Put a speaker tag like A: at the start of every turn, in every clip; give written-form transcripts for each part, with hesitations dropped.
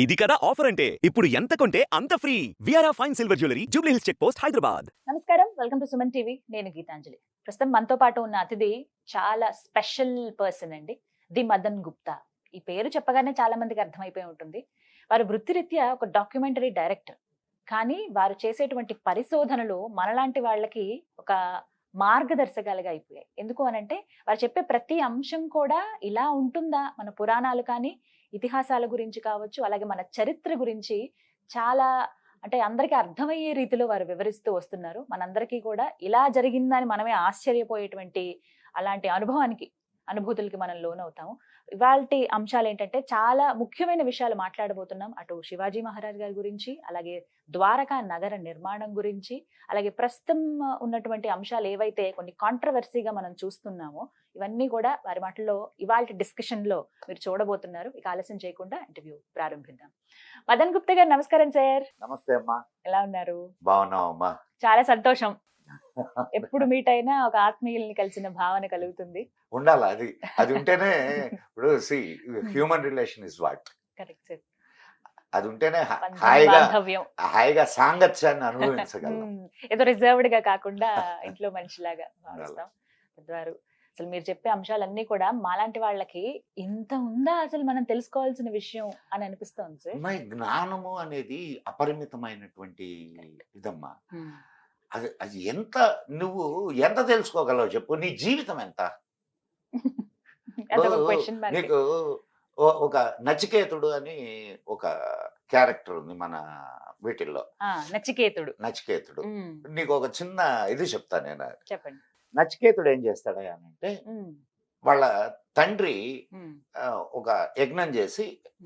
A: ఇది కదా ఆఫర్ అంటే ఇప్పుడు ఎంత కొంటే అంత ఫ్రీ విఆర్ఆ fine silver jewellery Jubilee Hills check post Hyderabad.
B: నమస్కారం, వెల్కమ్ టు సుమన్ టీవీ. నేను గీతాంజలి. ప్రస్తుతం మనతో పాటు ఉన్న అతిథి చాలా స్పెషల్ పర్సన్ అండి, ది మదన్ గుప్తా. ఈ పేరు చెప్పగానే చాలా మందికి అర్థమైపోయి ఉంటుంది. వారు వృత్తిరీత్యా ఒక డాక్యుమెంటరీ డైరెక్టర్, కానీ వారు చేసేటువంటి పరిశోధనలు మనలాంటి వాళ్ళకి ఒక మార్గదర్శకాలుగా అయిపోయాయి. ఎందుకు అనంటే వారు చెప్పే ప్రతి అంశం కూడా ఇలా ఉంటుందా, మన పురాణాలు కానీ ఇతిహాసాల గురించి కావచ్చు, అలాగే మన చరిత్ర గురించి చాలా అంటే అందరికీ అర్థమయ్యే రీతిలో వారు వివరిస్తూ వస్తున్నారు. మనందరికీ కూడా ఇలా జరిగిందని మనమే ఆశ్చర్యపోయేటువంటి అలాంటి అనుభూతులకి మనం లోనవుతాము. ఇవాల్టి అంశాలు ఏంటంటే చాలా ముఖ్యమైన విషయాలు మాట్లాడబోతున్నాం. అటు శివాజీ మహారాజ్ గారి గురించి, అలాగే ద్వారకా నగర నిర్మాణం గురించి, అలాగే ప్రస్తుతం ఉన్నటువంటి అంశాలు ఏవైతే కొన్ని కాంట్రవర్సీగా మనం చూస్తున్నామో ఇవన్నీ కూడా వారి మాటల్లో ఇవాల్టి డిస్కషన్ లో మీరు చూడబోతున్నారు. ఇక ఆలస్యం చేయకుండా ఇంటర్వ్యూ ప్రారంభిద్దాం. మదన్ గుప్తా గారు నమస్కారం సార్.
C: నమస్తే అమ్మా.
B: ఎలా ఉన్నారు?
C: బాగున్నావమ్మా.
B: చాలా సంతోషం. ఎప్పుడు మీట్ అయినా ఒక ఆత్మీయుల్ని కలిసిన భావన కలుగుతుంది.
C: ఉండాలి, అది అది ఉంటేనే ఇప్పుడు human relation is what.
B: Correct sir.
C: అది ఉంటేనే
B: బాంధవ్యం.
C: హాయిగా సాంగత్యాన్ని అనుభవించగలం.
B: ఏదో రిజర్వ్డ్ గా కాకుండా ఇంట్లో మనిషిలాగా భావిస్తాం. పెద్దవారు అసలు మీరు చెప్పే అంశాలన్నీ కూడా మాలాంటి వాళ్ళకి ఇంత ఉందా అసలు మనం తెలుసుకోవాల్సిన విషయం అని అనిపిస్తోంది సార్.
C: జ్ఞానము అనేది అపరిమితమైనటువంటి ఇదమ్మా. అది అది నువ్వు ఎంత తెలుసుకోగలవు చెప్పు. నీ జీవితం ఎంత? నీకు ఒక నచికేతుడు అని ఒక క్యారెక్టర్ ఉంది మన వీటిల్లో. నచికేతుడు నీకు ఒక చిన్న ఇది చెప్తా నేను.
B: చెప్పండి.
C: నచికేతుడు ఏం చేస్తాడా అంటే, వాళ్ళ తండ్రి ఒక యజ్ఞం చేసి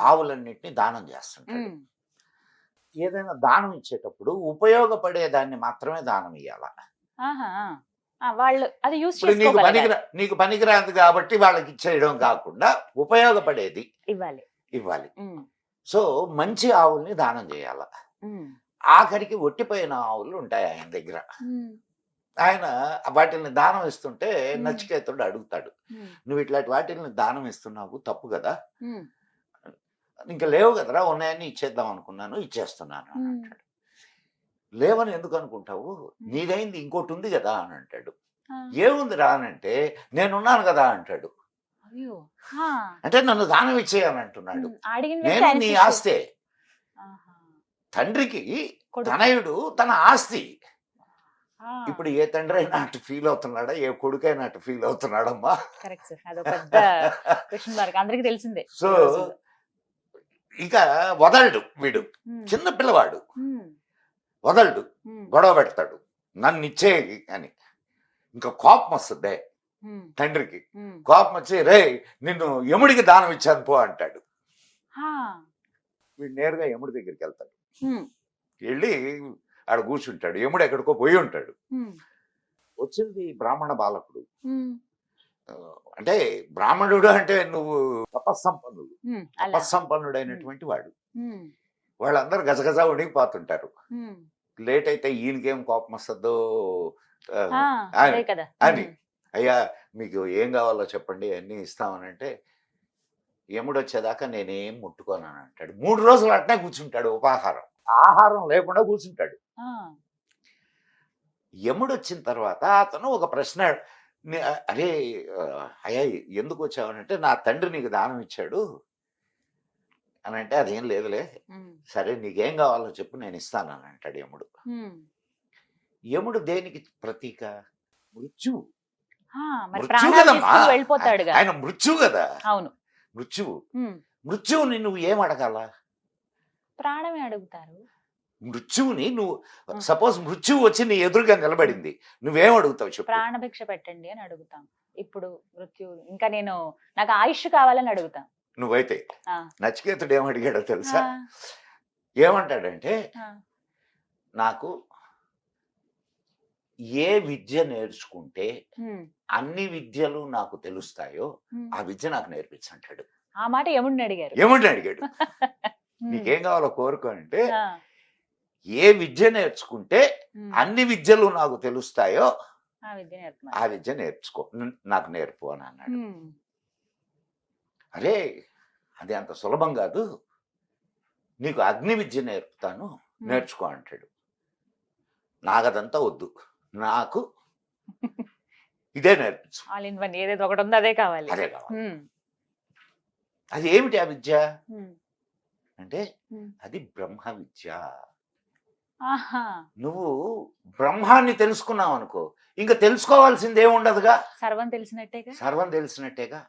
C: ఆవులన్నిటిని దానం చేస్తుంటాడు. ఏదైనా దానం ఇచ్చేటప్పుడు ఉపయోగపడే దాన్ని మాత్రమే దానం ఇవ్వాల. నీకు పనికిరాదు కాబట్టి వాళ్ళకి ఇచ్చేయడం కాకుండా ఉపయోగపడేది ఇవ్వాలి. సో మంచి ఆవుల్ని దానం చేయాల. ఆఖరికి ఒట్టిపోయిన ఆవులు ఉంటాయి ఆయన దగ్గర. ఆయన వాటిని దానం ఇస్తుంటే నచికేతుడు అడుగుతాడు, నువ్వు ఇట్లాంటి వాటిని దానం ఇస్తున్నావు, తప్పు కదా, ఇంకా లేవు కదరా, ఉన్నాయని ఇచ్చేద్దాం అనుకున్నాను, ఇచ్చేస్తున్నాను అని అంటాడు. లేవని ఎందుకు అనుకుంటావు, నీదైంది ఇంకోటి ఉంది కదా అని అంటాడు. ఏముందిరా అని అంటే, నేనున్నాను కదా అంటాడు. అంటే నన్ను దానం ఇచ్చేయని అంటున్నాడు. నేను నీ ఆస్తే. తండ్రికి తనయుడు తన ఆస్తి. ఇప్పుడు ఏ తండ్రి అయినా అటు ఫీల్ అవుతున్నాడా, ఏ కొడుకైనా అటు ఫీల్ అవుతున్నాడమ్మా. సో ఇక వదలడు వీడు, చిన్న పిల్లవాడు, వదలడు, గొడవ పెడతాడు, నన్ను ఇచ్చేయి అని. ఇంకా కోపం వస్తుంది తండ్రికి. కోపం వచ్చి, రే నిన్ను యముడికి దానం ఇచ్చాను పో అంటాడు. వీడు నేరుగా యముడి దగ్గరికి వెళ్తాడు. వెళ్ళి ఆడ కూర్చుంటాడు. యముడు ఎక్కడికో పోయి ఉంటాడు. వచ్చింది బ్రాహ్మణ బాలకుడు. అంటే బ్రాహ్మణుడు అంటే నువ్వు తపస్సంపన్నుడైనటువంటి వాడు. వాళ్ళందరూ గజగజ వణిగిపోతుంటారు. లేట్ అయితే ఈయనకేం కోపం వస్తుందో అని, అయ్యా మీకు ఏం కావాలో చెప్పండి అన్నీ ఇస్తామనంటే, యముడు వచ్చేదాకా నేనేం ముట్టుకోనని అంటాడు. 3 రోజులు అట్నే కూర్చుంటాడు, ఉపాహారం ఆహారం లేకుండా కూర్చుంటాడు. యముడు వచ్చిన తర్వాత అతను ఒక ప్రశ్న, అరే అయ్యా ఎందుకు వచ్చావనంటే, నా తండ్రి నీకు దానం ఇచ్చాడు అని అంటే, అదేం లేదులే, సరే నీకేం కావాలో చెప్పు నేను ఇస్తానని అంటాడు యముడు. యముడు దేనికి ప్రతీక? మృత్యువు. ఆయన మృత్యువు కదా. అవును, మృత్యువుని నువ్వు ఏం అడగాల?
B: ప్రాణమే అడుగుతారు.
C: మృత్యువుని నువ్వు సపోజ్ మృత్యువు వచ్చి నీ ఎదురుగా నిలబడింది, నువ్వేం అడుగుతావు చెప్పు?
B: ప్రాణభిక్ష పెట్టండి అని అడుగుతాం. ఇప్పుడు మృత్యు ఇంకా నాకు ఆయుష్ కావాలని అడుగుతాం.
C: నువ్వైతే నచికేతుడు ఏం అడిగాడో తెలుసా? ఏమంటాడంటే, నాకు ఏ విద్య నేర్చుకుంటే అన్ని విద్యలు నాకు తెలుస్తాయో ఆ విద్య నాకు నేర్పించంటాడు.
B: ఆ మాట యముడిని అడిగాడు.
C: నీకేం కావాలో కోరుకో అంటే, ఏ విద్య నేర్చుకుంటే అన్ని విద్యలు నాకు తెలుస్తాయో ఆ విద్య నేర్చుకో, నాకు నేర్పు అని అన్నాడు. అరే అది అంత సులభం కాదు, నీకు అగ్ని విద్య నేర్పుతాను, నేర్చుకో అంటాడు. నాకదంతా వద్దు, నాకు ఇదే నేర్పించు.
B: ఆల్ ఇన్ వన్ ఏదైతే ఒకటి ఉందో అదే కావాలి.
C: అదే కావాలి. అది ఏమిటి ఆ విద్య అంటే అది బ్రహ్మ విద్య. నువ్వు బ్రహ్మాన్ని తెలుసుకున్నావు అనుకో, ఇంకా తెలుసుకోవాల్సింది ఏముండదుగా,
B: సర్వం తెలిసినట్టేగా.
C: సర్వం తెలిసినట్టేగా.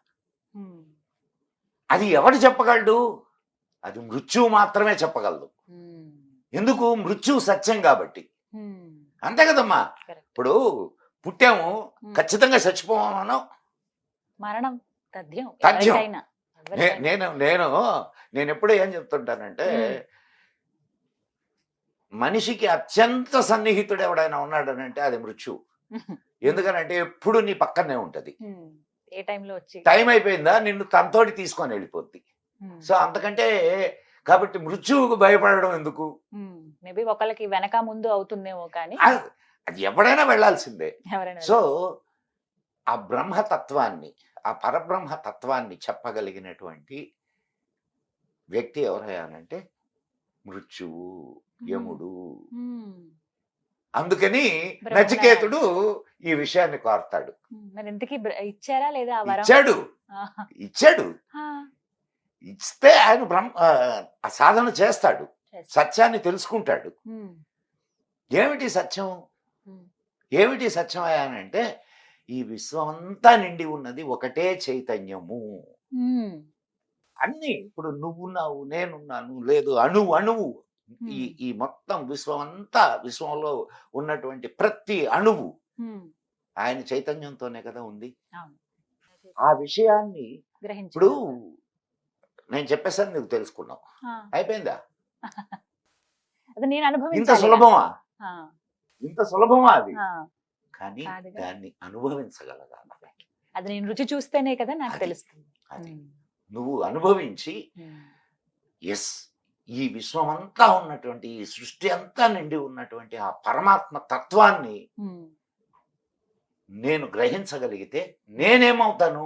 C: అది ఎవడు చెప్పగలడు? అది మృత్యువు మాత్రమే చెప్పగలదు. ఎందుకు? మృత్యువు సత్యం కాబట్టి. అంతే కదమ్మా. ఇప్పుడు పుట్టాము, ఖచ్చితంగా చచ్చిపోవాలను.
B: మరణం తథ్యం.
C: నేను ఎప్పుడూ ఏం చెప్తుంటానంటే, మనిషికి అత్యంత సన్నిహితుడు ఎవడైనా ఉన్నాడనంటే అది మృత్యువు. ఎందుకనంటే ఎప్పుడు నీ పక్కనే ఉంటది.
B: ఏ టైంలో వచ్చి
C: టైం అయిపోయిందా నిన్ను తనతోటి తీసుకొని వెళ్ళిపోద్ది. సో అంతకంటే కాబట్టి మృత్యువుకు భయపడడం ఎందుకు?
B: మేబీ ఒకళ్ళకి వెనక ముందు అవుతుందేమో, కానీ
C: అది ఎవడైనా వెళ్ళాల్సిందే. సో ఆ బ్రహ్మతత్వాన్ని, ఆ పరబ్రహ్మ తత్వాన్ని చెప్పగలిగినటువంటి వ్యక్తి ఎవరయ్యానంటే మృత్యువు, యముడు. అందుకని నచికేతుడు ఈ విషయాన్ని కోరతాడు.
B: ఇచ్చారా లేదా?
C: ఇచ్చాడు. ఇస్తే ఆయన ఆ సాధన చేస్తాడు, సత్యాన్ని తెలుసుకుంటాడు. ఏమిటి సత్యం? ఏమిటి సత్యం అయ్యానంటే ఈ విశ్వమంతా నిండి ఉన్నది ఒకటే చైతన్యము. అన్ని ఇప్పుడు నువ్వున్నావు, నేనున్నాను, లేదు అణువు అణువు, ఈ మొత్తం విశ్వమంతా, విశ్వంలో ఉన్నటువంటి ప్రతి అణువు ఆయన చైతన్యంతోనే కదా ఉంది. ఆ విషయాన్ని ఇప్పుడు నేను చెప్పేసాను, నువ్వు తెలుసుకున్నావు, అయిపోయిందా? ఇంత సులభమా? ఇంత సులభమా అది? కానీ దాన్ని అనుభవించగలగాలి.
B: అది నేను రుచి చూస్తేనే కదా నాకు తెలుస్తుంది.
C: అది నువ్వు అనుభవించి, ఎస్ ఈ విశ్వమంతా ఉన్నటువంటి, ఈ సృష్టి అంతా నిండి ఉన్నటువంటి ఆ పరమాత్మ తత్వాన్ని నేను గ్రహించగలిగితే నేనేమవుతాను?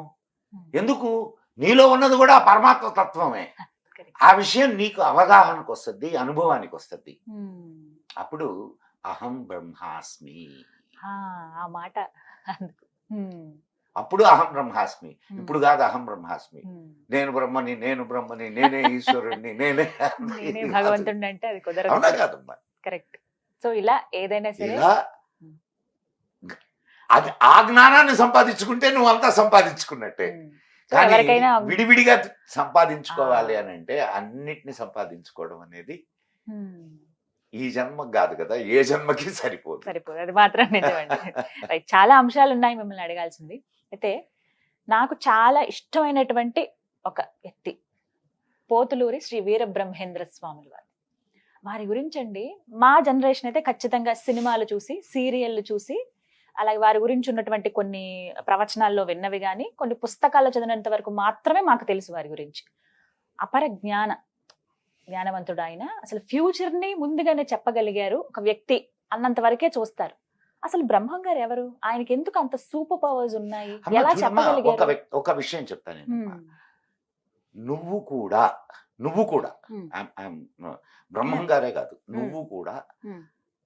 C: ఎందుకు? నీలో ఉన్నది కూడా ఆ పరమాత్మ తత్వమే. ఆ విషయం నీకు అవగాహనకు వస్తుంది, అనుభవానికి వస్తుంది. అప్పుడు అహం బ్రహ్మాస్మి.
B: ఆ మాట
C: అప్పుడు అహం బ్రహ్మాస్మి. ఇప్పుడు కాదు అహం బ్రహ్మాస్మి, నేను బ్రహ్మని, నేను బ్రహ్మని, నేనే ఈశ్వరుణ్ణి, నేనే
B: భగవంతుడిని అంటే అది కుదరదు.
C: అవునా కాదమ్మా?
B: కరెక్ట్. సో ఇలా ఏదైనా సరే
C: అది ఆ జ్ఞానాన్ని సంపాదించుకుంటే నువ్వు అంతా సంపాదించుకున్నట్టే.
B: ఎవరికైనా
C: విడివిడిగా సంపాదించుకోవాలి అని అంటే అన్నిటిని సంపాదించుకోవడం అనేది ఈ జన్మకు కాదు కదా, ఏ జన్మకి సరిపోదు.
B: అది మాత్రం నిజమండి. చాలా అంశాలు ఉన్నాయి మిమ్మల్ని అడగాల్సింది. అయితే నాకు చాలా ఇష్టమైనటువంటి ఒక వ్యక్తి పోతులూరి శ్రీ వీరబ్రహ్మేంద్ర స్వాములు వారు. వారి గురించి అండి మా జనరేషన్ అయితే ఖచ్చితంగా సినిమాలు చూసి, సీరియళ్ళు చూసి, అలాగే వారి గురించి ఉన్నటువంటి కొన్ని ప్రవచనాల్లో విన్నవి కానీ, కొన్ని పుస్తకాల్లో చదివినంత వరకు మాత్రమే మాకు తెలుసు వారి గురించి. అపర జ్ఞానవంతుడు ఆయన. అసలు ఫ్యూచర్ ని ముందుగానే చెప్పగలిగారు ఒక వ్యక్తి అన్నంత వరకే చూస్తారు. అసలు బ్రహ్మం గారు ఎవరు? ఆయనకి ఎందుకు అంత సూపర్ పవర్స్ ఉన్నాయి? ఎలా చెప్పగలిగారు?
C: ఒక విషయం చెప్తాను. నువ్వు కూడా బ్రహ్మం గారే కాదు, నువ్వు కూడా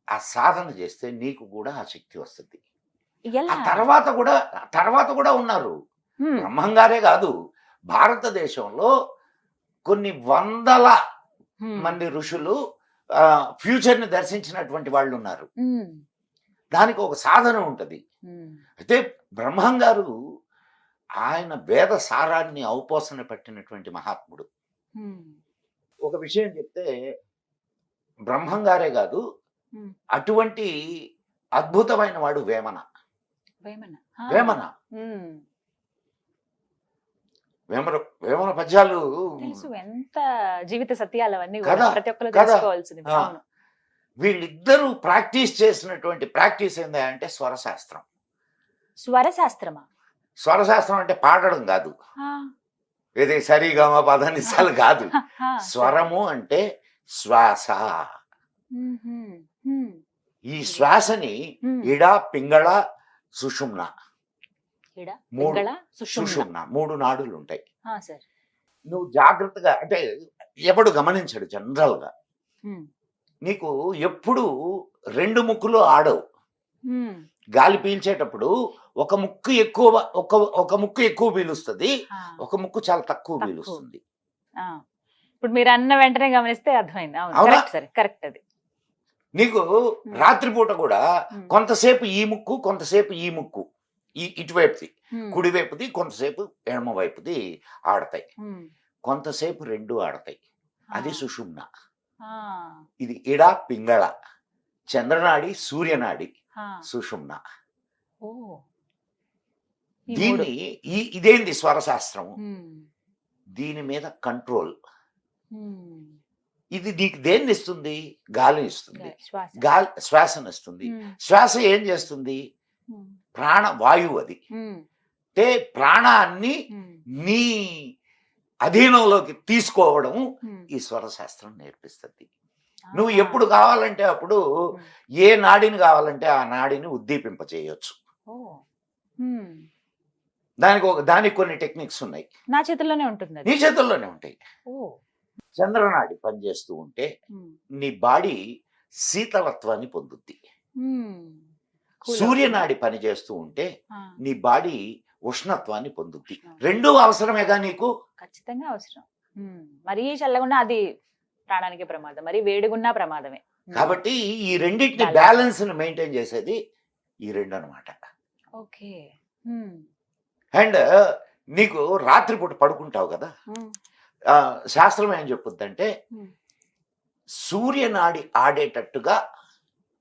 C: ఆ సాధన చేస్తే నీకు కూడా ఆ శక్తి వస్తుంది. ఆ తర్వాత కూడా ఉన్నారు. బ్రహ్మం గారే కాదు, భారతదేశంలో కొన్ని వందల మంది ఋషులు ఫ్యూచర్ ని దర్శించినటువంటి వాళ్ళు ఉన్నారు. దానికి ఒక సాధన ఉంటది. అయితే బ్రహ్మం గారు ఆయన వేద సారాన్ని ఔపోసన పెట్టినటువంటి మహాత్ముడు. ఒక విషయం చెప్తే, బ్రహ్మం గారే కాదు, అటువంటి అద్భుతమైన వాడు వేమన. వేమన పద్యాలు
B: ఎంత జీవిత సత్యాలు అవన్నీ ప్రతి ఒక్కరు తెలుసుకోవాల్సింది.
C: వీళ్ళిద్దరూ ప్రాక్టీస్ చేసినటువంటి ప్రాక్టీస్ ఏందా అంటే స్వరశాస్త్రం.
B: స్వరశాస్త్రమా?
C: స్వరశాస్త్రం అంటే పాడడం కాదు, ఏదే సరిగమ పదనిసాలు కాదు. స్వరము అంటే శ్వాస. ఈ శ్వాసని ఇడ, పింగళ, సుషుమ్న, సుషుమ్న 3 నాడులు ఉంటాయి. నువ్వు జాగ్రత్తగా అంటే ఎవడు గమనించడు జనరల్ గా.
B: ఉమ్,
C: నీకు ఎప్పుడు రెండు ముక్కులు ఆడవు.
B: ఉమ్,
C: గాలి పీల్చేటప్పుడు ఒక ముక్కు ఎక్కువ ఒక ముక్కు ఎక్కువ పీలుస్తుంది,
B: ఆ,
C: ఒక ముక్కు చాలా తక్కువ
B: తక్కువ.
C: పీలుస్తుంది.
B: ఆ. ఇప్పుడు మీరు అన్న వెంటనే గమనిస్తే అర్థమైంది. అవును,
C: అవునా?
B: కరెక్ట్ సరే, కరెక్ట్ అది.
C: నీకు రాత్రిపూట కూడా
B: ఉమ్,
C: కొంతసేపు ఈ ముక్కు, కొంతసేపు ఈ ముక్కు, ఇటువైపుది
B: ఉమ్,
C: కుడివైపుది, కొంతసేపు ఎడమ వైపుది ఆడతాయి,
B: ఉమ్,
C: కొంతసేపు రెండు ఆడతాయి. అది
B: ఆ,
C: సుషుమ్న.
B: ఆ,
C: ఇది ఇడ పింగళ, చంద్రనాడి, సూర్యనాడి,
B: ఆ.
C: సుషుమ్న.
B: ఓ, ఈ మూడు.
C: దీన్ని ఇదేంది స్వరశాస్త్రము,
B: ఉమ్,
C: దీని మీద కంట్రోల్.
B: ఉమ్,
C: ఇది నీకు దేన్ని ఇస్తుంది? గాలిని ఇస్తుంది,
B: శ్వాస.
C: శ్వాసను ఇస్తుంది.
B: ఉమ్,
C: శ్వాస ఏం చేస్తుంది?
B: ఉమ్,
C: ప్రాణ వాయువు అది.
B: ఉమ్,
C: అంటే ప్రాణాన్ని
B: ఉమ్,
C: నీ అధీనంలోకి తీసుకోవడం
B: ఉమ్.
C: ఈ స్వరశాస్త్రం నేర్పిస్తుంది.
B: ఆ.
C: నువ్వు ఎప్పుడు కావాలంటే అప్పుడు
B: ఉమ్.
C: ఏ నాడిని కావాలంటే ఆ నాడిని ఉద్దీపింప చేయొచ్చు.
B: ఓ. ఉమ్.
C: దానికి కొన్ని టెక్నిక్స్ ఉన్నాయి,
B: నా చేతుల్లోనే ఉంటుంది
C: నీ
B: అది.
C: చేతుల్లోనే ఉంటాయి.
B: ఓ.
C: చంద్రనాడి పనిచేస్తూ ఉంటే
B: ఉమ్,
C: నీ బాడీ శీతలత్వాన్ని పొందుద్ది.
B: ఉమ్. Cool
C: సూర్యనాడి పనిచేస్తూ ఉంటే
B: ఆ,
C: నీ బాడీ ఉష్ణత్వాన్ని పొందుద్ది.
B: ఉష్ణం.
C: రెండూ అవసరమేగా నీకు.
B: ఖచ్చితంగా అవసరం. ఉమ్, మరీ చల్లగున్నా అది ప్రాణానికి ప్రమాదం, మరి వేడిగున్నా ప్రమాదమే. ఉమ్.
C: కాబట్టి ఈ రెండింటిని
B: Balance.
C: బ్యాలెన్స్ మెయింటైన్ చేసేది ఈ రెండు అనమాట.
B: ఓకే. ఉమ్,
C: అండ్ నీకు రాత్రిపూట పడుకుంటావు కదా,
B: ఉమ్,
C: శాస్త్రం ఏం చెప్పుద్దంటే
B: ఉమ్.
C: సూర్యనాడి ఆడేటట్టుగా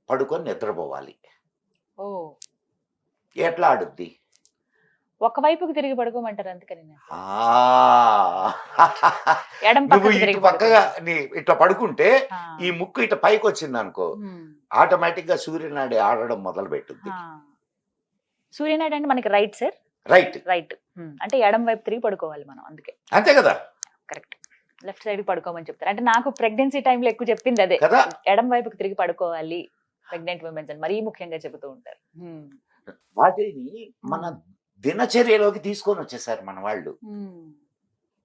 C: పడుకొని నిద్రపోవాలి.
B: ఓ,
C: ఎట్లా ఆడుద్ది?
B: ఒకవైపుకి తిరిగి పడుకోమంటారు, అందుకని నేను.
C: ఆ.
B: ఎడం
C: నువ్వు
B: పక్కకి
C: ఇటు
B: తిరిగి
C: పక్కగా ఇట్లా పడుకుంటే
B: ఆ,
C: ఈ ముక్కు ఇట్లా పైకి వచ్చింది అనుకో,
B: ఉమ్,
C: ఆటోమేటిక్ గా సూర్యనాడి ఆడడం మొదలు పెట్టుద్ది.
B: ఆ. సూర్యనాడు అంటే మనకి రైట్ సార్,
C: రైట్,
B: రైట్. అంటే ఎడం వైపు తిరిగి పడుకోవాలి మనం, అందుకే.
C: అంతే కదా.
B: కరెక్ట్. లెఫ్ట్ సైడ్ పడుకోమని చెప్తారు. అంటే నాకు ప్రెగ్నెన్సీ టైంలో ఎక్కువ చెప్పింది అదే,
C: కదా.
B: ఎడం వైపుకి తిరిగి పడుకోవాలి ప్రెగ్నెంట్ ఉమెన్స్ అని మరీ ముఖ్యంగా చెబుతూ ఉంటారు. ఉమ్,
C: వాటిని మన దినచర్యలోకి తీసుకొని వచ్చేసారు మన వాళ్ళు.
B: ఉమ్,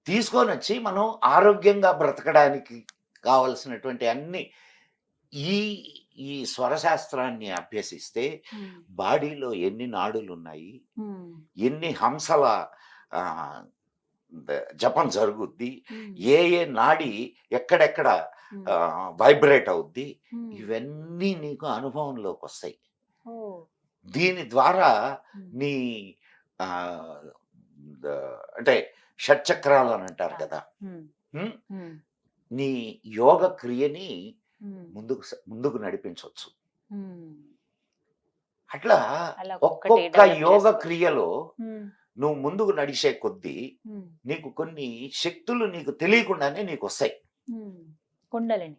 C: తీసుకొని వచ్చి మనం ఆరోగ్యంగా బ్రతకడానికి కావలసినటువంటి అన్ని ఈ ఈ స్వరశాస్త్రాన్ని అభ్యసిస్తే
B: ఉమ్,
C: బాడీలో ఎన్ని నాడులు ఉన్నాయి,
B: ఉమ్,
C: ఎన్ని హంసల ఆ, జపం జరుగుద్ది,
B: ఉమ్,
C: ఏ నాడి ఎక్కడెక్కడ
B: ఉమ్,
C: వైబ్రేట్ అవుద్ది,
B: ఉమ్.
C: ఇవన్నీ నీకు అనుభవంలోకి వస్తాయి.
B: ఓ,
C: దీని ద్వారా
B: ఉమ్,
C: నీ ఆ, అంటే షట్చక్రాలు అని అంటారు కదా,
B: ఉమ్,
C: హ్మ్?
B: ఉమ్,
C: నీ యోగ క్రియని
B: ఉమ్,
C: ముందుకు నడిపించవచ్చు.
B: ఉమ్.
C: అట్లా
B: అలా ఒక్కొక్కటి
C: ఒక్కొక్క
B: develop
C: యోగ
B: చేసుకోవచ్చు.
C: క్రియలో
B: ఉమ్,
C: నువ్వు ముందుకు నడిచే కొద్దీ
B: ఉమ్,
C: నీకు కొన్ని శక్తులు నీకు తెలియకుండానే నీకు వస్తాయి.
B: ఉమ్. కుండలిని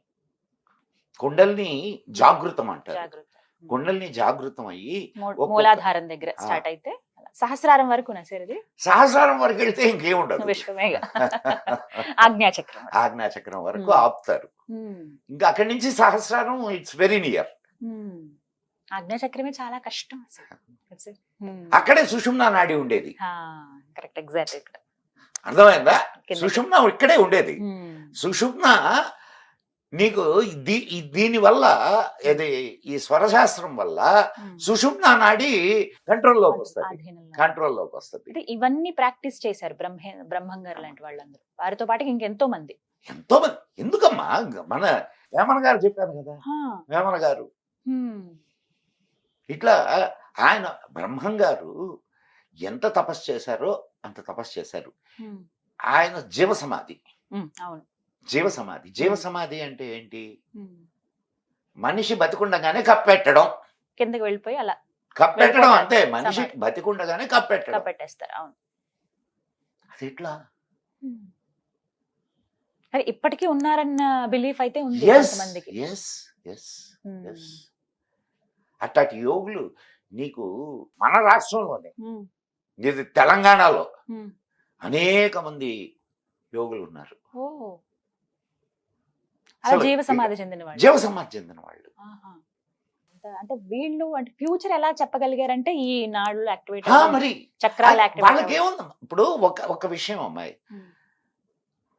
C: కుండల్ని జాగృతం అంటారు.
B: జాగ్రత్త.
C: కుండల్ని జాగృతం అయ్యి ఒక్కొక్క-
B: మూలాధారం దగ్గర
C: ఆ.
B: స్టార్ట్ అయితే అలా సహస్రారం వరకు సార్ ఇది
C: సహస్రారం వరకు వెళ్తే ఇంకేముండదు.
B: విశ్వమేగా. ఆజ్ఞాచక్రం.
C: ఆజ్ఞాచక్రం వరకు
B: Hmm.
C: ఆపుతారు. ఇంకా అక్కడి నుంచి సహస్రారం ఇట్స్ వెరీ నియర్.
B: ఆజ్ఞాచక్రమే చాలా కష్టం అసలు.
C: అక్కడే సుషుమ్నా నాడి ఉండేది.
B: కరెక్ట్, ఎగ్జాక్ట్ ఇక్కడ
C: అర్థమైందా?
B: కిందకి.
C: సుషుమ్నా ఇక్కడే ఉండేది. సుషుమ్న నీకు దీని వల్ల ఇది ఈ స్వరశాస్త్రం వల్ల సుషుమ్నా నాడి కంట్రోల్లోకి వస్తుంది.
B: ఆధీనంలో.
C: కంట్రోల్లోకి వస్తుంది.
B: అంటే ఇవన్నీ ప్రాక్టీస్ చేశారు బ్రహ్మం గారు లాంటి వాళ్ళందరూ. వారితో పాటు ఇంకెంతో మంది.
C: ఎంతో మంది. ఎందుకమ్మా మన వేమన గారు చెప్పారు కదా, వేమన గారు ఇట్లా ఆయన బ్రహ్మం గారు ఎంత తపస్సు చేశారో అంత తపస్సు చేశారు. ఆయన జీవ సమాధి.
B: అవును,
C: జీవ సమాధి. జీవ సమాధి అంటే ఏంటి? మనిషి బతికుండగానే కప్పెట్టడం.
B: కిందకి వెళ్ళిపోయి అలా
C: కప్పెట్టడం అంతే. మనిషి
B: సమాధి.
C: బతికుండగానే కప్పెట్టడం.
B: పెట్టేస్తారు. అవును.
C: అది ఎట్లా?
B: కానీ ఇప్పటికీ ఉన్నారన్న బిలీఫ్ అయితే ఉంది
C: ఎస్
B: కొంతమందికి.
C: Yes yes yes. అట్లాంటి యోగులు నీకు మన రాష్ట్రంలోనే, ఇది తెలంగాణలో అనేక మంది యోగులు ఉన్నారు.
B: అలా జీవ సమాధి చెందిన వాళ్ళు.
C: జీవ సమాధి చెందిన వాళ్ళు.
B: అంటే వీళ్ళు అంటే ఫ్యూచర్ ఎలా చెప్పగలిగారంటే ఈ నాడులు యాక్టివేట్
C: మరి
B: చక్రాలు
C: వాళ్ళకి
B: యాక్టివేట్.
C: ఏముంది ఇప్పుడు ఒక విషయం అమ్మాయి,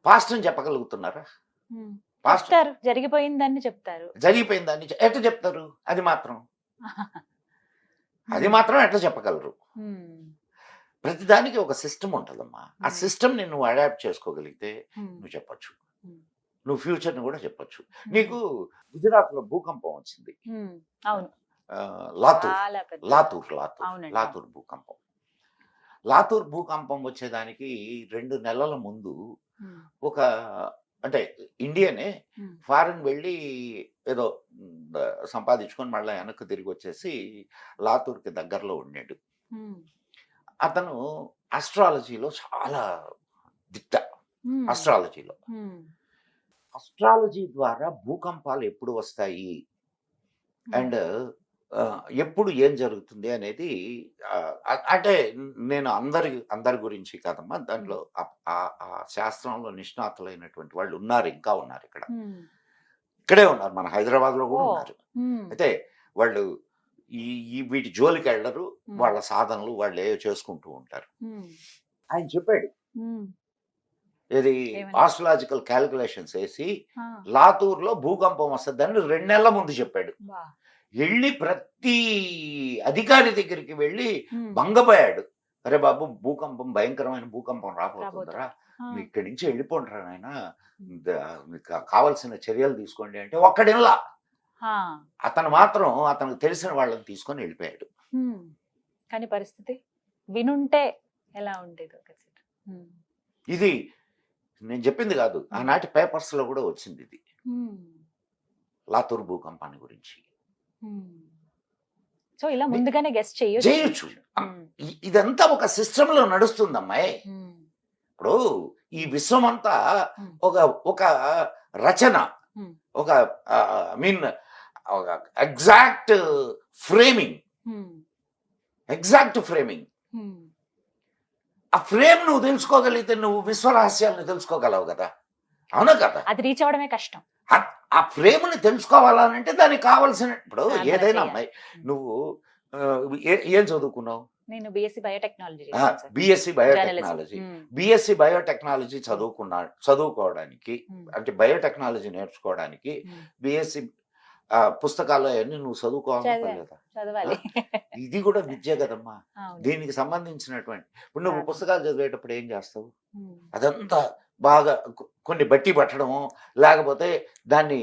C: పాస్ట్ అని చెప్పగలుగుతున్నారా? పాస్ట్
B: చెప్తారు, జరిగిపోయిందని చెప్తారు.
C: జరిగిపోయిన దాన్ని ఎట్లా చెప్తారు? అది మాత్రం ఎట్లా చెప్పగలరు? ప్రతిదానికి ఒక సిస్టమ్ ఉంటుందమ్మా. ఆ సిస్టమ్ని నువ్వు అడాప్ట్ చేసుకోగలిగితే నువ్వు చెప్పొచ్చు. నువ్వు ఫ్యూచర్ని కూడా చెప్పొచ్చు. నీకు గుజరాత్లో భూకంపం వచ్చింది.
B: అవును.
C: లాతూర్
B: చాలా పెద్ద.
C: లాతూర్
B: అవునండి.
C: లాతూర్ భూకంపం. లాతూర్ భూకంపం వచ్చేదానికి 2 నెలల ముందు ఒక అంటే ఇండియనే ఫారెన్ వెళ్ళి ఏదో సంపాదించుకొని మళ్ళీ వెనక్కి తిరిగి వచ్చేసి లాతూర్కి దగ్గరలో ఉన్నాడు. అతను ఆస్ట్రాలజీలో చాలా దిట్ట. ఆస్ట్రాలజీ ద్వారా భూకంపాలు ఎప్పుడు వస్తాయి అండ్ ఎప్పుడు ఏం జరుగుతుంది అనేది అంటే నేను అందరి గురించి కాదమ్మా, దాంట్లో ఆ శాస్త్రంలో నిష్ణాతులైనటువంటి వాళ్ళు ఉన్నారు, ఇంకా ఉన్నారు ఇక్కడే ఉన్నారు, మన హైదరాబాద్ లో కూడా ఉన్నారు. అయితే వాళ్ళు ఈ వీటి జోలికి వెళ్ళరు, వాళ్ళ సాధనలు వాళ్ళు ఏవో చేసుకుంటూ ఉంటారు. ఆయన చెప్పాడు ఇది ఆస్ట్రాలజికల్ క్యాలిక్యులేషన్స్ వేసి లాతూర్లో భూకంపం వస్తుందని 2 నెలల ముందు చెప్పాడు. వెళ్ళి ప్రతి అధికారి దగ్గరికి వెళ్ళి భంగపోయాడు. అరే బాబు, భూకంపం భయంకరమైన భూకంపం రాబోతుందరా, నువ్వు ఇక్కడి నుంచి వెళ్ళిపోండిరా నాయన, మీకు కావాల్సిన చర్యలు తీసుకోండి అంటే ఒక్కడిల్లా. అతను మాత్రం అతనికి తెలిసిన వాళ్ళని తీసుకొని వెళ్ళిపోయాడు.
B: కానీ పరిస్థితి వినుంటే ఎలా ఉండేది?
C: ఇది నేను చెప్పింది కాదు, ఆనాటి పేపర్స్ లో కూడా వచ్చింది ఇది, లాతూర్ భూకంపాన్ని గురించి.
B: సో ఇలా ముందుగానే గెస్ట్
C: చేయొచ్చు. ఇదంతా ఒక సిస్టమ్ లో నడుస్తుంది అమ్మాయి. ఇప్పుడు ఈ విశ్వం అంతా ఒక రచన, ఒక మీన్ ఎగ్జాక్ట్ ఫ్రేమింగ్. ఆ ఫ్రేమ్ నువ్వు తెలుసుకోగలిగితే నువ్వు విశ్వరహస్యాలను తెలుసుకోగలవు కదా, అవునా కదా?
B: అది రీచ్ అవడమే కష్టం.
C: ఆ ఫ్రేమ్ని తెలుసుకోవాలంటే దానికి కావాల్సిన, ఇప్పుడు ఏదైనా అమ్మాయి నువ్వు ఏం చదువుకున్నావు?
B: నేను బిఎస్సి బయోటెక్నాలజీ.
C: బిఎస్సి బయోటెక్నాలజీ చదువుకోవడానికి అంటే బయోటెక్నాలజీ నేర్చుకోవడానికి బిఎస్సి పుస్తకాలు అవన్నీ నువ్వు చదువుకోవాలి. ఇది కూడా విద్య కదమ్మా. దీనికి సంబంధించినటువంటి ఇప్పుడు నువ్వు పుస్తకాలు చదివేటప్పుడు ఏం చేస్తావు? అదంతా బాగా కొన్ని బట్టి పట్టడము, లేకపోతే దాన్ని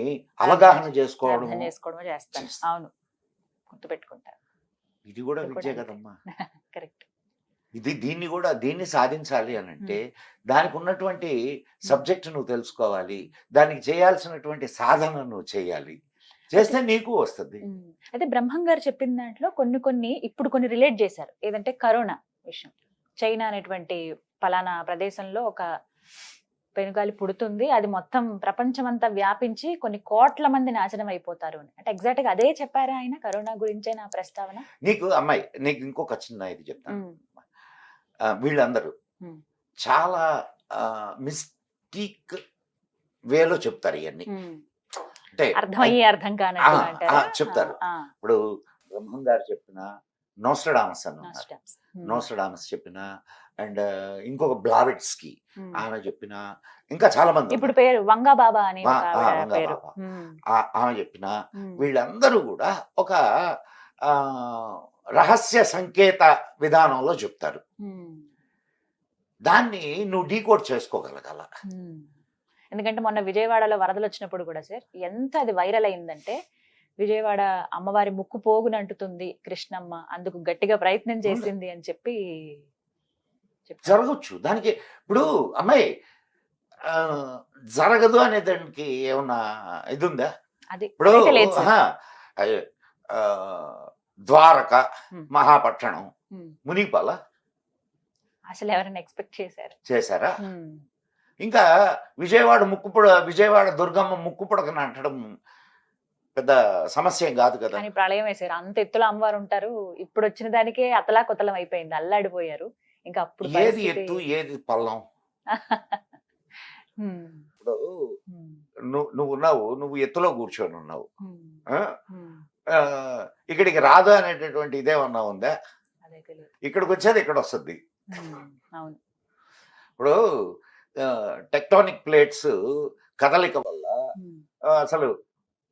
C: అవగాహన చేసుకోవడం
B: చేస్తాను. అవును, గుర్తుపెట్టుకుంటాను.
C: ఇది కూడా విద్య కదమ్మా.
B: కరెక్ట్.
C: దీన్ని సాధించాలి అని అంటే దానికి ఉన్నటువంటి సబ్జెక్ట్ నువ్వు తెలుసుకోవాలి, దానికి చేయాల్సినటువంటి సాధన నువ్వు చేయాలి, చేస్తే నీకు వస్తుంది.
B: అయితే బ్రహ్మం గారు చెప్పిన దాంట్లో కొన్ని ఇప్పుడు కొన్ని రిలేట్ చేశారు. ఏదంటే కరోనా విషయం. చైనా అనేటువంటి పలానా ప్రదేశంలో ఒక పెనుగాలి పుడుతుంది, అది మొత్తం ప్రపంచం అంతా వ్యాపించి కొన్ని కోట్ల మంది నాశనం అయిపోతారు అని. అంటే ఎగ్జాక్ట్ గా అదే చెప్పారా ఆయన కరోనా గురించే నా ప్రస్తావన?
C: నీకు అమ్మాయి, నీకు ఇంకొక చిన్న ఇది చెప్తాను. వీళ్ళందరూ చాలా మిస్టేక్ వేలో చెప్తారు ఇవన్నీ. అంటే
B: అర్థం కానట్టు
C: చెప్తారు. ఇప్పుడు బ్రహ్మం గారు చెప్పిన నోస్ట్రడామస్ అని ఉన్నారు, నోస్ట్రడామస్ చెప్పిన, అండ్ ఇంకొక బ్లావెట్స్కి ఆమె చెప్పిన, ఇంకా చాలా మంది,
B: ఇప్పుడు పేరు వంగా బాబా అని
C: ఆమె చెప్పిన, వీళ్ళందరూ కూడా ఒక రహస్య సంకేత విధానంలో చెప్తారు. దాన్ని నువ్వు డీకోడ్ చేసుకోగలగాల.
B: ఎందుకంటే మొన్న విజయవాడలో వరదలు వచ్చినప్పుడు కూడా సార్ ఎంత అది వైరల్ అయిందంటే, విజయవాడ అమ్మవారి ముక్కు పోగునంటుతుంది కృష్ణమ్మ, అందుకు గట్టిగా ప్రయత్నం చేసింది అని చెప్పి
C: జరగచ్చు. దానికి ఇప్పుడు అమ్మాయి జరగదు అనే దానికి ఏమన్నా ఇది ఉందా? ఇప్పుడు ద్వారక మహాపట్టణం మునిగిపాల
B: అసలు ఎవరైనా ఎక్స్పెక్ట్
C: చేశారా? ఇంకా విజయవాడ దుర్గమ్మ ముక్కు పుడకని అంటడం పెద్ద సమస్య ఏం కాదు కదా.
B: ప్రళయం వేసారు, అంత ఎత్తులో అమ్మవారు ఉంటారు. ఇప్పుడు వచ్చిన దానికే అతలా కొతలం అయిపోయింది, అల్లాడిపోయారు. ఇంకా అప్పుడు
C: ఏది ఎత్తు ఏది పల్లం? ఇప్పుడు నువ్వు ఎత్తులో కూర్చొని ఉన్నావు, ఇక్కడికి రాదు అనేటటువంటి ఇదేమన్నా ఉందా? ఇక్కడికి వచ్చేది ఇక్కడ వస్తుంది. ఇప్పుడు టెక్టానిక్ ప్లేట్స్ కదలిక వల్ల అసలు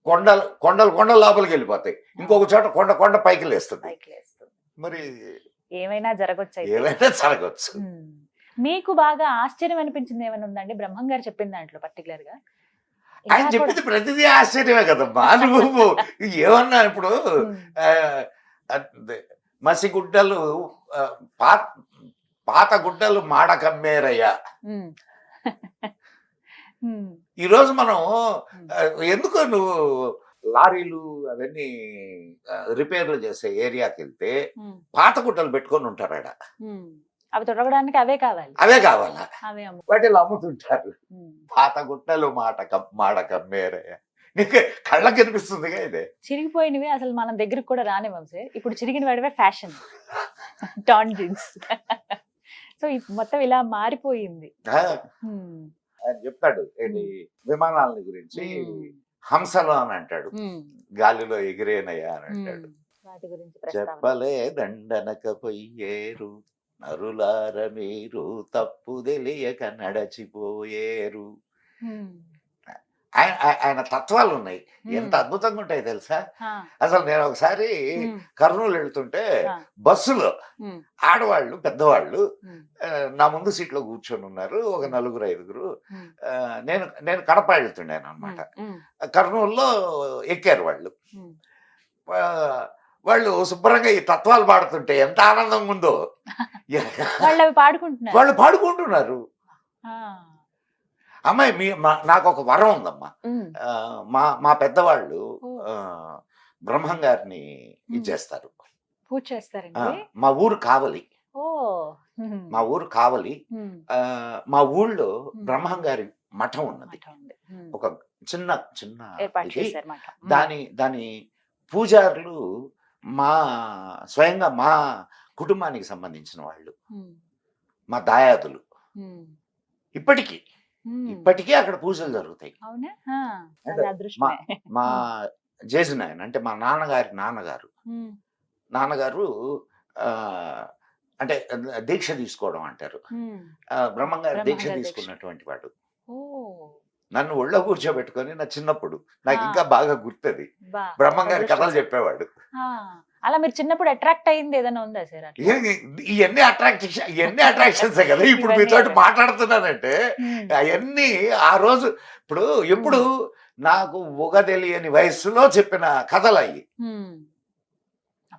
C: కొండలు కొండలు కొండల లోపలికి వెళ్ళిపోతాయి, ఇంకొక చోట కొండ కొండ పైకి లేస్తుంది.
B: పైకి లేస్తుంది.
C: మరి
B: ఏమైనా జరగచ్చు అయితే.
C: ఏమైనా జరగచ్చు.
B: మీకు బాగా ఆశ్చర్యం అనిపించింది ఏమైనా ఉందండి బ్రహ్మం గారు చెప్పిన దాంట్లో పర్టికులర్ గా?
C: ఆయన చెప్పింది ప్రతిదీ ఆశ్చర్యమే కదమ్మా. నువ్వు ఏమన్నా ఇప్పుడు మసిగుడ్డలు పాత గుడ్డలు మాడకమ్మేరయ్యా. ఈరోజు మనం ఎందుకు నువ్వు లారీలు అవన్నీ రిపేర్లు చేసే ఏరియాకి వెళ్తే పాత గుడ్డలు పెట్టుకొని ఉంటారు ఆడ.
B: అవి తొడగడానికి అవే కావాలి,
C: అవే కావాలా,
B: అవే
C: వాటిలో అమ్ముతుంటారు. పాత గుట్టలు మాడకమ్మేరయ్య. నీకు కళ్ళకి కనిపిస్తుందిగా ఇదే.
B: చిరిగిపోయినవి అసలు మనం దగ్గరికి కూడా రానివ్వం సార్. ఇప్పుడు చిరిగిన వాడివే ఫ్యాషన్, టాన్ జీన్స్. సో మొత్తం ఇలా మారిపోయింది.
C: ఆయన చెప్తాడు ఏంటి విమానాల గురించి, హంసలు అని అంటాడు, గాలిలో ఎగిరేనయ్యా అని అంటాడు.
B: వాటి గురించి
C: చెప్పలే దండనక పొయ్యేరు నరులార మీరు తప్పు తెలియక నడచిపోయేరు. ఆయన తత్వాలు ఉన్నాయి, ఎంత అద్భుతంగా ఉంటాయి తెలుసా. అసలు నేను ఒకసారి కర్నూలు వెళ్తుంటే బస్సులో ఆడవాళ్ళు పెద్దవాళ్ళు నా ముందు సీట్లో కూర్చొని ఉన్నారు, ఒక 4-5. నేను కడప వెళ్తుండాను అనమాట. కర్నూలులో ఎక్కారు వాళ్ళు. వాళ్ళు శుభ్రంగా ఈ తత్వాలు పాడుతుంటే ఎంత ఆనందంగా ఉందో. వాళ్ళు పాడుకుంటున్నారు. అమ్మాయి నాకు ఒక వరం ఉందమ్మా. మా పెద్దవాళ్ళు బ్రహ్మం గారిని ఇచ్చేస్తారు,
B: పూజ చేస్తారండి.
C: మా ఊరు కావలి, మా ఊరు కావలి. మా ఊళ్ళో బ్రహ్మం గారి మఠం ఉన్నది, ఒక చిన్న దాని పూజారులు స్వయంగా మా కుటుంబానికి సంబంధించిన వాళ్ళు, మా దాయాదులు. ఇప్పటికీ అక్కడ పూజలు జరుగుతాయి. మా జేజునాయన అంటే మా నాన్నగారు అంటే దీక్ష తీసుకోవడం అంటారు. బ్రహ్మంగారు దీక్ష తీసుకున్నటువంటి వాడు. నన్ను ఒళ్ళో కూర్చోబెట్టుకొని నా చిన్నప్పుడు నాకు ఇంకా బాగా గుర్తుంది, బ్రహ్మంగారి కథలు చెప్పేవాడు.
B: అలా మీరు చిన్నప్పుడు అట్రాక్ట్ అయింది ఏదైనా ఉందా సార్?
C: ఇవన్నీ అట్రాక్షన్స్ కదా. ఇప్పుడు మీతో మాట్లాడుతున్నానంటే అవన్నీ ఆ రోజు ఎప్పుడు నాకు ఊగ తెలియని వయస్సులో చెప్పిన కథలు అయ్యి.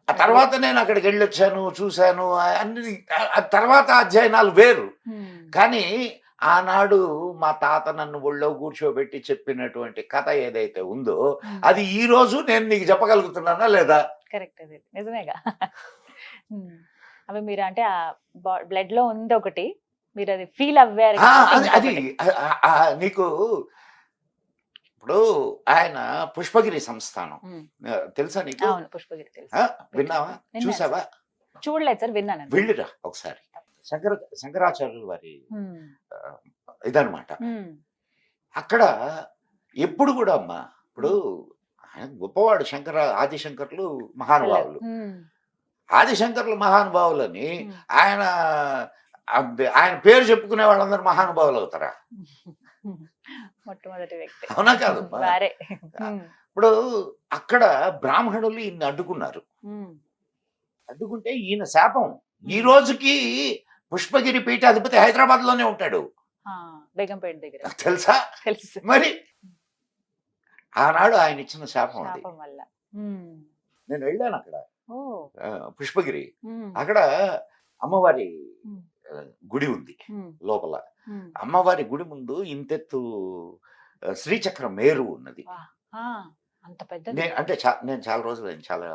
C: ఆ తర్వాత నేను అక్కడికి వెళ్ళొచ్చాను, చూశాను అన్ని. తర్వాత అధ్యయనాలు వేరు, కానీ ఆనాడు మా తాత నన్ను ఒళ్ళో కూర్చోబెట్టి చెప్పినటువంటి కథ ఏదైతే ఉందో అది ఈ రోజు నేను నీకు చెప్పగలుగుతున్నానా లేదా?
B: కరెక్ట్, అది నిజమేగా. అవి మీరు అంటే బ్లడ్ లో ఉంది ఒకటి, మీరు అది ఫీల్ అవ్వారు.
C: అది నీకు ఇప్పుడు ఆయన పుష్పగిరి సంస్థానం తెలుసా నీకు?
B: పుష్పగిరి తెలుసు.
C: విన్నావా, చూసావా?
B: చూడలేదు సార్, విన్నాను.
C: వెళ్ళిరా ఒకసారి. శంకరాచార్యులు వారి ఇదనమాట. అక్కడ ఎప్పుడు కూడా అమ్మా, ఇప్పుడు ఆయన గొప్పవాడు, ఆదిశంకర్లు మహానుభావులు. ఆదిశంకర్లు మహానుభావులని ఆయన పేరు చెప్పుకునే వాళ్ళందరూ మహానుభావులు అవుతారా?
B: మొట్టమొదటి వ్యక్తి.
C: అవునా కాదమ్మా? ఇప్పుడు అక్కడ బ్రాహ్మణులు ఈయన్ని అడ్డుకున్నారు. అడ్డుకుంటే ఈయన శాపం ఈ రోజుకి పుష్పగిరి పీఠాధిపతి హైదరాబాద్ లోనే ఉంటాడు,
B: బేగంపేట దగ్గర.
C: తెలుసా?
B: తెలుసు.
C: మరి ఆనాడు ఆయన ఇచ్చిన శాపం అది. నేను వెళ్ళాను అక్కడ పుష్పగిరి. అక్కడ అమ్మవారి గుడి ఉంది లోపల. అమ్మవారి గుడి ముందు ఇంతెత్తు శ్రీచక్ర మేరు ఉన్నది. అంటే నేను చాలా రోజులు అయింది, చాలా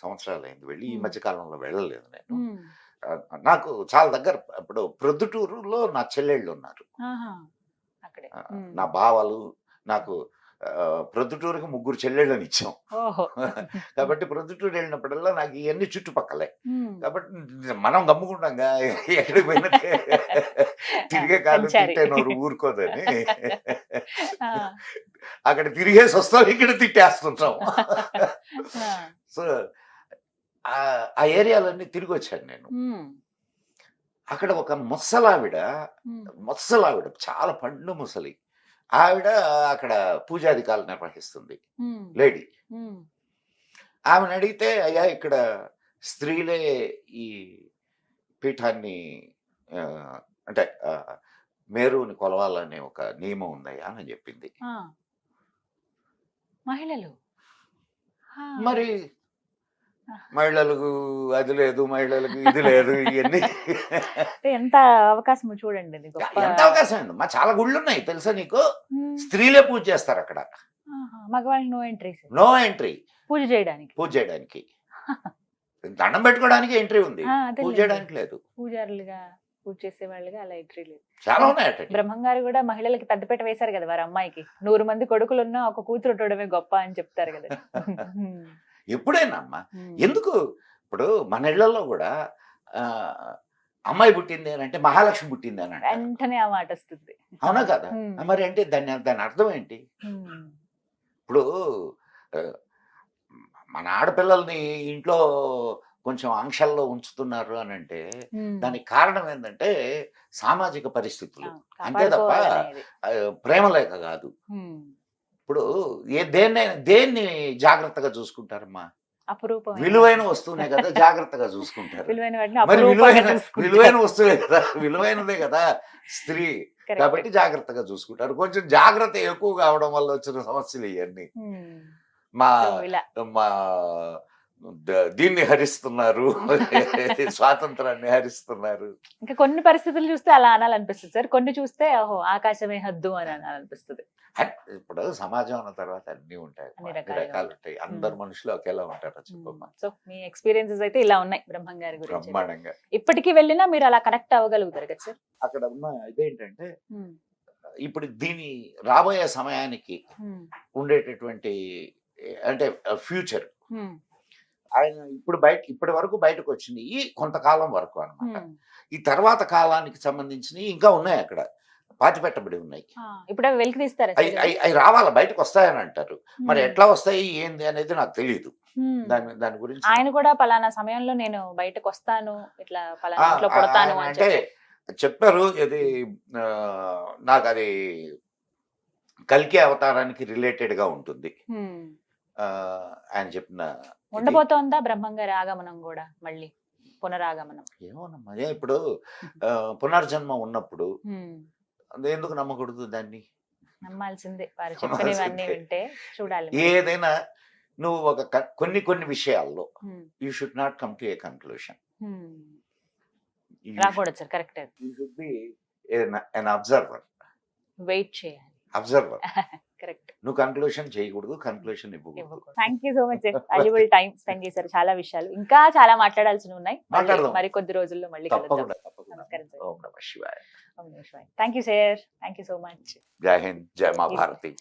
C: సంవత్సరాలు అయింది వెళ్ళి. ఈ మధ్య కాలంలో వెళ్ళలేదు నేను. నాకు చాలా దగ్గర. ఇప్పుడు ప్రొద్దుటూరులో నా చెల్లెళ్ళు ఉన్నారు, నా బావలు. నాకు ప్రొద్దుటూరుకి 3 చెల్లెళ్ళని ఇచ్చాం కాబట్టి ప్రొద్దుటూరు వెళ్ళినప్పుడల్లా నాకు ఇవన్నీ చుట్టుపక్కలే. కాబట్టి మనం గమ్ముకుంటాంగా, ఎక్కడికి పోయినా తిరిగే కాదు తిట్టేనోరు ఊరుకోదని అక్కడ తిరిగేసి వస్తాం, ఇక్కడ తిట్టేస్తుంటాం. సో ఆ ఏరియాలన్నీ తిరిగి వచ్చాను నేను. అక్కడ ఒక ముసలావిడ చాలా పండు ముసలి, ఆవిడ అక్కడ పూజాధికారులు నిర్వహిస్తుంది, లేడీ. ఆమెను అడిగితే అయ్యా ఇక్కడ స్త్రీలే ఈ పీఠాన్ని అంటే మేరుని కొలవాలనే ఒక నియమం ఉందయ్యా అని చెప్పింది.
B: మహిళలు
C: మరి మహిళలకు అది లేదు, మహిళలకు ఇది లేదు, ఇవన్నీ
B: ఎంత అవకాశం చూడండి, ఇది గొప్ప
C: ఎంత అవకాశం అండి. మా చాలా గుళ్ళు ఉన్నాయి తెలుసా నీకు, స్త్రీలే పూజ చేస్తారు అక్కడ.
B: మగవాళ్ళు నో ఎంట్రీ,
C: నో ఎంట్రీ
B: పూజ చేయడానికి
C: దండం పెట్టుకోవడానికి ఎంట్రీ ఉంది, పూజ చేయడానికి లేదు.
B: పూజారులుగా పూజ చేసే వాళ్ళుగా అలా ఎంట్రీ లేదు.
C: చాలా ఉన్నాయి.
B: బ్రహ్మంగారు కూడా మహిళలకి పెద్దపేట వేశారు కదా వారి అమ్మాయికి. 100 మంది కొడుకులున్నా ఒక కూతురు ఉండడమే గొప్ప అని చెప్తారు కదా.
C: ఎప్పుడైనా అమ్మా, ఎందుకు ఇప్పుడు మన ఇళ్లలో కూడా అమ్మాయి పుట్టింది అని అంటే మహాలక్ష్మి పుట్టింది అని అంటే
B: వెంటనే ఆ మాట వస్తుంది.
C: అవునా కదా? మరి అంటే దాని అర్థం ఏంటి? ఇప్పుడు మన ఆడపిల్లల్ని ఇంట్లో కొంచెం ఆంక్షల్లో ఉంచుతున్నారు అని అంటే దానికి కారణం ఏంటంటే సామాజిక పరిస్థితులు, అంతే తప్ప ప్రేమ లేక కాదు. ఇప్పుడు దేన్ని జాగ్రత్తగా చూసుకుంటారమ్మా?
B: అపురూపం
C: విలువైన వస్తువునే కదా జాగ్రత్తగా చూసుకుంటారు. మరి విలువైన వస్తువే కదా, విలువైనదే కదా స్త్రీ, కాబట్టి జాగ్రత్తగా చూసుకుంటారు. కొంచెం జాగ్రత్త ఎక్కువ కావడం వల్ల వచ్చిన సమస్యలు ఇవన్నీ. మా దీన్ని హరిస్తున్నారు, స్వాతంత్రాన్ని హరిస్తున్నారు.
B: ఇంకా కొన్ని పరిస్థితులు చూస్తే అలా అనాలనిపిస్తుంది సార్, కొన్ని చూస్తే ఓహో ఆకాశమే హద్దు అని అనాలనిపిస్తుంది.
C: ఇప్పుడు సమాజం అన్న తర్వాత అన్ని ఉంటాయి, అన్ని రకాలు ఉంటాయి. అందరు మనుషులు ఒకేలా ఉంటారు చెప్పమ్మా.
B: సో మీ ఎక్స్పీరియన్సెస్ అయితే ఇలా ఉన్నాయి బ్రహ్మంగారి గురించి.
C: బ్రహ్మాండంగా.
B: ఇప్పటికీ వెళ్ళినా మీరు అలా కనెక్ట్ అవ్వగలుగుతారు కదా సార్?
C: అక్కడ ఉన్న ఇదేంటంటే ఇప్పుడు దీని రాబోయే సమయానికి ఉండేటటువంటి అంటే ఫ్యూచర్, ఆయన ఇప్పటి వరకు బయటకు వచ్చింది ఈ కొంతకాలం వరకు అన్నమాట. ఈ తర్వాత కాలానికి సంబంధించినవి ఇంకా ఉన్నాయి, అక్కడ పాతిపెట్టబడి ఉన్నాయి.
B: ఇప్పుడు వెలికి తీస్తారా?
C: అవి రావాలా, బయటకు వస్తాయని అంటారు. మరి ఎట్లా వస్తాయి ఏంది అనేది నాకు తెలియదు. దాని గురించి
B: ఆయన కూడా పలానా సమయంలో నేను బయటకు వస్తాను, ఇట్లా పలానా ఇంట్లో పుడతాను
C: అంటే చెప్పారు. ఇది నాకు అది కల్కి అవతారానికి రిలేటెడ్ గా ఉంటుంది ఆయన చెప్పిన.
B: ఉండబోతోందా బ్రహ్మంగారి ఆగమనం కూడా, మళ్ళీ పునరాగమనం?
C: ఏమోనమ్మా, ఇప్పుడు పునర్జన్మ ఉన్నప్పుడు ఎందుకు నమ్మకూడదు? దాన్ని
B: నమ్మాల్సిందే, వారు చెప్పినవన్నీ వింటే చూడాలి.
C: ఏదైనా నువ్వు ఒక కొన్ని విషయాల్లో you should not come to a conclusion.
B: రాకూడదు sir, correct.
C: You should be an observer.
B: Wait చేయాలి,
C: అబ్జర్వర్.
B: కరెక్ట్.
C: నువ్వు కన్క్లూషన్ చేయకూడదు, కన్క్లూషన్ ఇవ్వకూడదు.
B: Thank you so much sir, valuable time spend చేశారు. చాలా విషయాలు ఇంకా చాలా మాట్లాడాల్సి ఉన్నాయి, మరి కొద్ది రోజుల్లో మళ్ళీ కలుద్దాం. నమస్కారం సార్.
C: ఓం నమః శివాయ.
B: Thank you sir, thank you so much.
C: జై హింద్, జై మా భారతి.